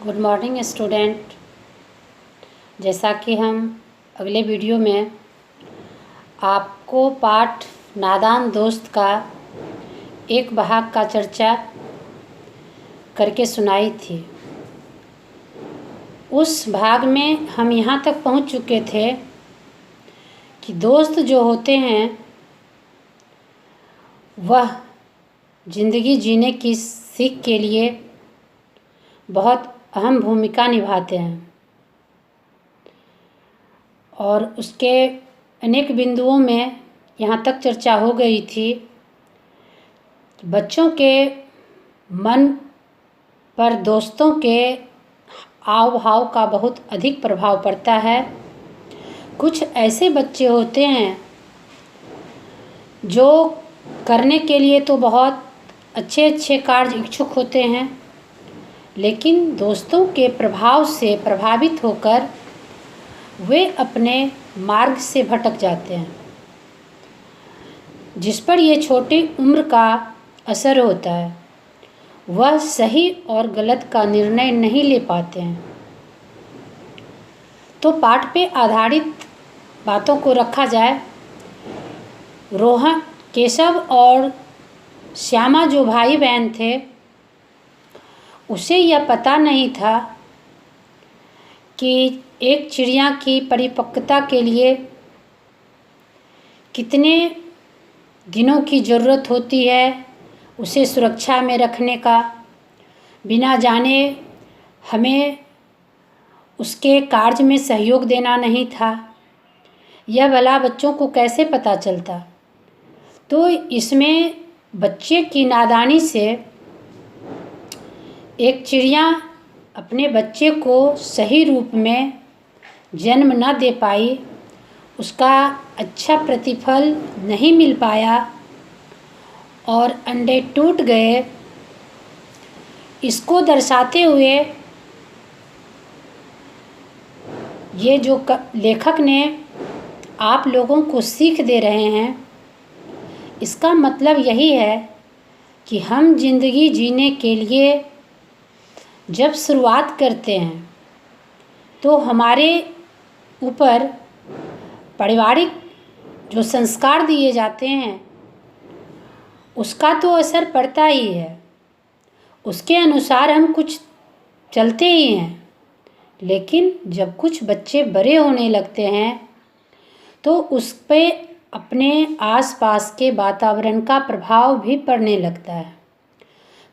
Good morning student. जैसा कि हम अगले वीडियो में आपको पाठ नादान दोस्त का एक भाग का चर्चा करके सुनाई थी, उस भाग में हम यहाँ तक पहुँच चुके थे कि दोस्त जो होते हैं वह ज़िंदगी जीने की सीख के लिए बहुत अहम भूमिका निभाते हैं और उसके अनेक बिंदुओं में यहाँ तक चर्चा हो गई थी। बच्चों के मन पर दोस्तों के हाव भाव का बहुत अधिक प्रभाव पड़ता है। कुछ ऐसे बच्चे होते हैं जो करने के लिए तो बहुत अच्छे अच्छे कार्य इच्छुक होते हैं, लेकिन दोस्तों के प्रभाव से प्रभावित होकर वे अपने मार्ग से भटक जाते हैं, जिस पर ये छोटी उम्र का असर होता है। वह सही और गलत का निर्णय नहीं ले पाते हैं। तो पाठ पे आधारित बातों को रखा जाए। रोहन, केशव और श्यामा जो भाई बहन थे, उसे यह पता नहीं था कि एक चिड़िया की परिपक्वता के लिए कितने दिनों की ज़रूरत होती है उसे सुरक्षा में रखने का। बिना जाने हमें उसके कार्य में सहयोग देना नहीं था। यह भला बच्चों को कैसे पता चलता। तो इसमें बच्चे की नादानी से एक चिड़िया अपने बच्चे को सही रूप में जन्म न दे पाई, उसका अच्छा प्रतिफल नहीं मिल पाया और अंडे टूट गए। इसको दर्शाते हुए ये जो लेखक ने आप लोगों को सीख दे रहे हैं, इसका मतलब यही है कि हम जिंदगी जीने के लिए जब शुरुआत करते हैं तो हमारे ऊपर पारिवारिक जो संस्कार दिए जाते हैं उसका तो असर पड़ता ही है। उसके अनुसार हम कुछ चलते ही हैं, लेकिन जब कुछ बच्चे बड़े होने लगते हैं तो उस पे अपने आसपास के वातावरण का प्रभाव भी पड़ने लगता है।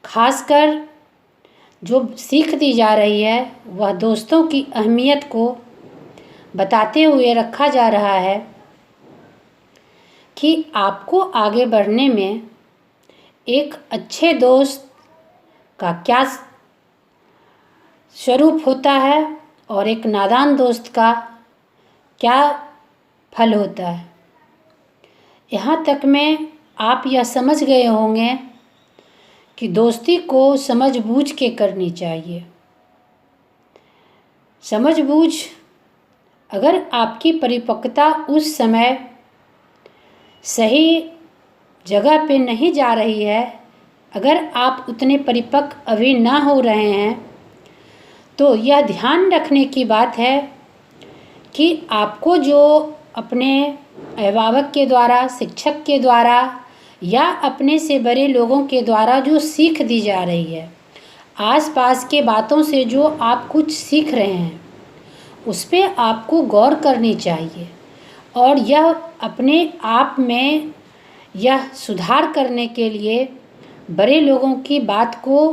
खासकर जो सीख दी जा रही है वह दोस्तों की अहमियत को बताते हुए रखा जा रहा है कि आपको आगे बढ़ने में एक अच्छे दोस्त का क्या स्वरूप होता है और एक नादान दोस्त का क्या फल होता है। यहाँ तक में आप यह समझ गए होंगे कि दोस्ती को समझबूझ के करनी चाहिए। समझबूझ, अगर आपकी परिपक्वता उस समय सही जगह पे नहीं जा रही है, अगर आप उतने परिपक्व अभी ना हो रहे हैं, तो यह ध्यान रखने की बात है कि आपको जो अपने अभिभावक के द्वारा, शिक्षक के द्वारा या अपने से बड़े लोगों के द्वारा जो सीख दी जा रही है, आसपास के बातों से जो आप कुछ सीख रहे हैं, उस पे आपको गौर करनी चाहिए और यह अपने आप में यह सुधार करने के लिए बड़े लोगों की बात को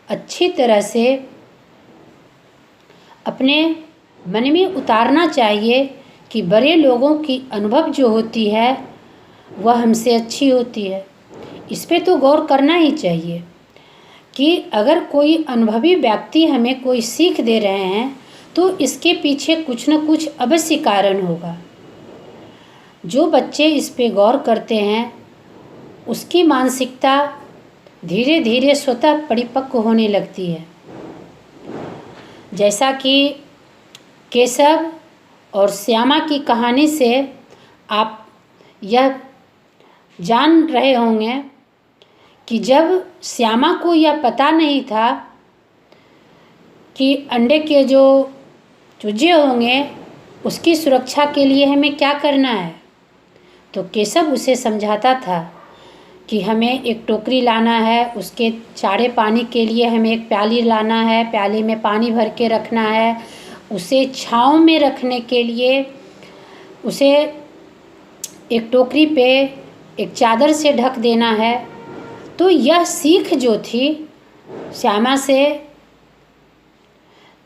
अच्छी तरह से अपने मन में उतारना चाहिए कि बड़े लोगों की अनुभव जो होती है वह हमसे अच्छी होती है। इस पे तो गौर करना ही चाहिए कि अगर कोई अनुभवी व्यक्ति हमें कोई सीख दे रहे हैं तो इसके पीछे कुछ न कुछ अवश्य कारण होगा। जो बच्चे इस पे गौर करते हैं उसकी मानसिकता धीरे धीरे स्वतः परिपक्व होने लगती है। जैसा कि केशव और श्यामा की कहानी से आप यह जान रहे होंगे कि जब श्यामा को यह पता नहीं था कि अंडे के जो चूजे होंगे उसकी सुरक्षा के लिए हमें क्या करना है। तो केशव उसे समझाता था कि हमें एक टोकरी लाना है, उसके चारे पानी के लिए हमें एक प्याली लाना है, प्याली में पानी भर के रखना है, उसे छाँव में रखने के लिए उसे एक टोकरी पे एक चादर से ढक देना है। तो यह सीख जो थी श्यामा से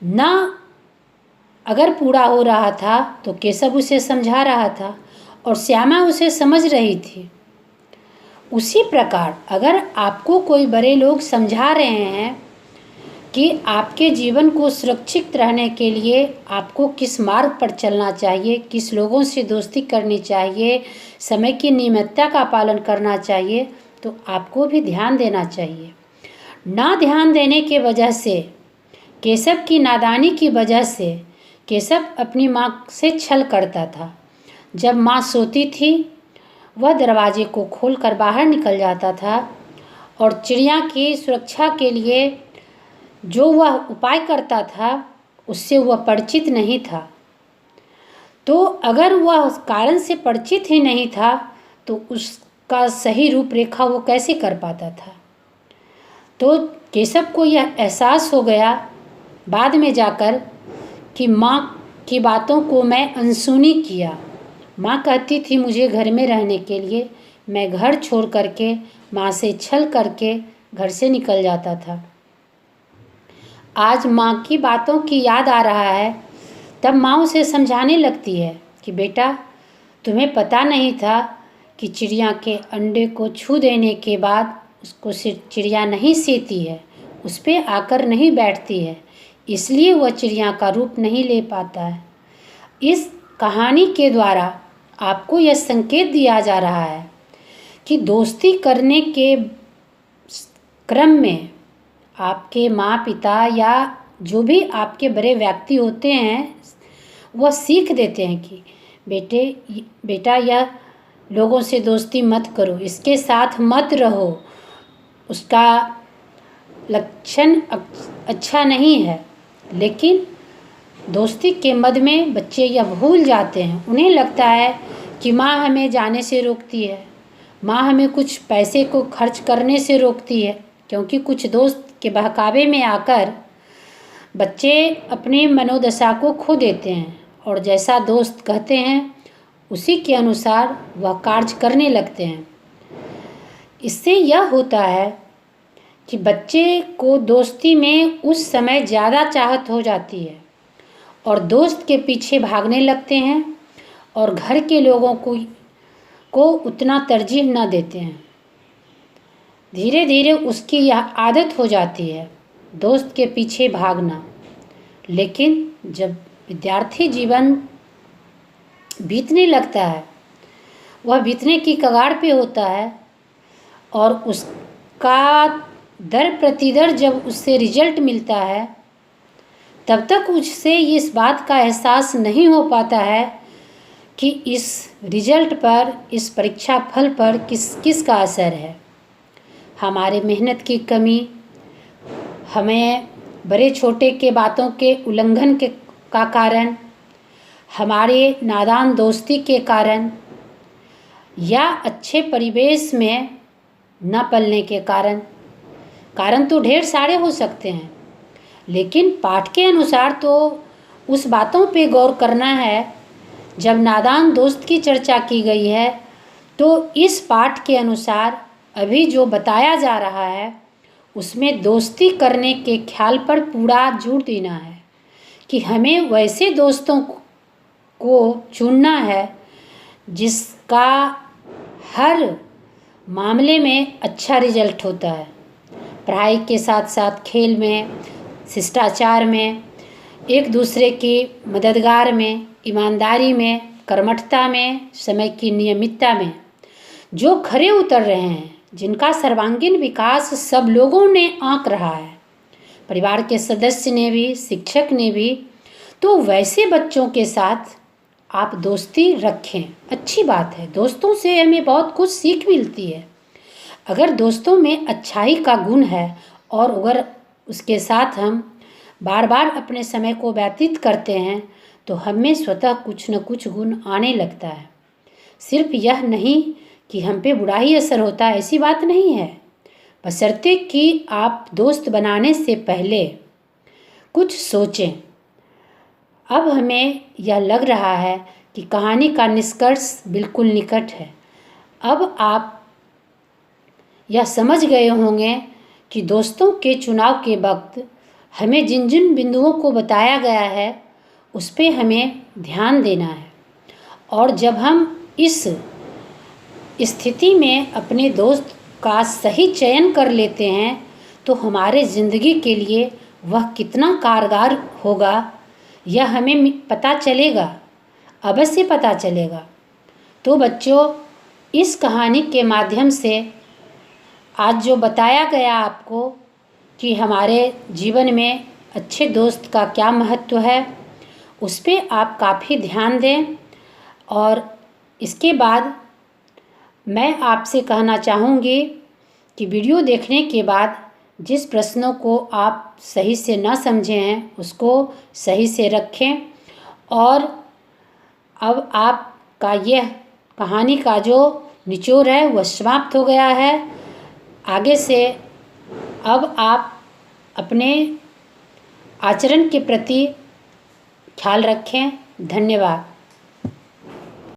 ना अगर पूरा हो रहा था तो केशव उसे समझा रहा था और श्यामा उसे समझ रही थी। उसी प्रकार अगर आपको कोई बड़े लोग समझा रहे हैं कि आपके जीवन को सुरक्षित रहने के लिए आपको किस मार्ग पर चलना चाहिए, किस लोगों से दोस्ती करनी चाहिए, समय की नियमितता का पालन करना चाहिए, तो आपको भी ध्यान देना चाहिए। ना ध्यान देने के वजह से, केशव की नादानी की वजह से केशव अपनी माँ से छल करता था। जब माँ सोती थी वह दरवाजे को खोलकर बाहर निकल जाता था और चिड़िया की सुरक्षा के लिए जो वह उपाय करता था उससे वह परिचित नहीं था। तो अगर वह उस कारण से परिचित ही नहीं था तो उसका सही रूपरेखा वो कैसे कर पाता था। तो केशव को यह एहसास हो गया बाद में जाकर कि माँ की बातों को मैं अनसुनी किया। माँ कहती थी मुझे घर में रहने के लिए, मैं घर छोड़ करके माँ से छल करके घर से निकल जाता था। आज माँ की बातों की याद आ रहा है, तब माँ उसे समझाने लगती है कि बेटा तुम्हें पता नहीं था कि चिड़िया के अंडे को छू देने के बाद उसको चिड़िया नहीं सेती है, उस पर आकर नहीं बैठती है, इसलिए वह चिड़िया का रूप नहीं ले पाता है। इस कहानी के द्वारा आपको यह संकेत दिया जा रहा है कि दोस्ती करने के क्रम में आपके माँ पिता या जो भी आपके बड़े व्यक्ति होते हैं वह सीख देते हैं कि बेटा यह लोगों से दोस्ती मत करो, इसके साथ मत रहो, उसका लक्षण अच्छा नहीं है। लेकिन दोस्ती के मद में बच्चे यह भूल जाते हैं, उन्हें लगता है कि माँ हमें जाने से रोकती है, माँ हमें कुछ पैसे को खर्च करने से रोकती है, क्योंकि कुछ दोस्त के बहकावे में आकर बच्चे अपनी मनोदशा को खो देते हैं और जैसा दोस्त कहते हैं उसी के अनुसार वह कार्य करने लगते हैं। इससे यह होता है कि बच्चे को दोस्ती में उस समय ज़्यादा चाहत हो जाती है और दोस्त के पीछे भागने लगते हैं और घर के लोगों को उतना तरजीह न देते हैं। धीरे धीरे उसकी यह आदत हो जाती है दोस्त के पीछे भागना। लेकिन जब विद्यार्थी जीवन बीतने लगता है, वह बीतने की कगार पे होता है और उसका दर प्रतिदर जब उससे रिजल्ट मिलता है तब तक उससे इस बात का एहसास नहीं हो पाता है कि इस रिजल्ट पर, इस परीक्षा फल पर किसका असर है। हमारे मेहनत की कमी, हमें बड़े छोटे के बातों के उल्लंघन का कारण, हमारे नादान दोस्ती के कारण या अच्छे परिवेश में न पलने के कारण तो ढेर सारे हो सकते हैं। लेकिन पाठ के अनुसार तो उस बातों पे गौर करना है। जब नादान दोस्त की चर्चा की गई है तो इस पाठ के अनुसार अभी जो बताया जा रहा है उसमें दोस्ती करने के ख्याल पर पूरा जोर देना है कि हमें वैसे दोस्तों को चुनना है जिसका हर मामले में अच्छा रिजल्ट होता है। पढ़ाई के साथ साथ खेल में, शिष्टाचार में, एक दूसरे की मददगार में, ईमानदारी में, कर्मठता में, समय की नियमितता में जो खरे उतर रहे हैं, जिनका सर्वांगीण विकास सब लोगों ने आंक रहा है, परिवार के सदस्य ने भी, शिक्षक ने भी, तो वैसे बच्चों के साथ आप दोस्ती रखें। अच्छी बात है, दोस्तों से हमें बहुत कुछ सीख मिलती है। अगर दोस्तों में अच्छाई का गुण है और अगर उसके साथ हम बार बार अपने समय को व्यतीत करते हैं तो हमें स्वतः कुछ न कुछ गुण आने लगता है। सिर्फ यह नहीं कि हम पे बुरा ही असर होता है, ऐसी बात नहीं है, बशर्ते कि आप दोस्त बनाने से पहले कुछ सोचें। अब हमें यह लग रहा है कि कहानी का निष्कर्ष बिल्कुल निकट है। अब आप यह समझ गए होंगे कि दोस्तों के चुनाव के वक्त हमें जिन जिन बिंदुओं को बताया गया है उस पे हमें ध्यान देना है। और जब हम इस स्थिति में अपने दोस्त का सही चयन कर लेते हैं तो हमारे ज़िंदगी के लिए वह कितना कारगर होगा यह हमें पता चलेगा, अवश्य पता चलेगा। तो बच्चों, इस कहानी के माध्यम से आज जो बताया गया आपको कि हमारे जीवन में अच्छे दोस्त का क्या महत्व है, उस पे आप काफ़ी ध्यान दें। और इसके बाद मैं आपसे कहना चाहूँगी कि वीडियो देखने के बाद जिस प्रश्नों को आप सही से न समझे हैं उसको सही से रखें। और अब आपका यह कहानी का जो निचोड़ है वह समाप्त हो गया है। आगे से अब आप अपने आचरण के प्रति ख्याल रखें। धन्यवाद।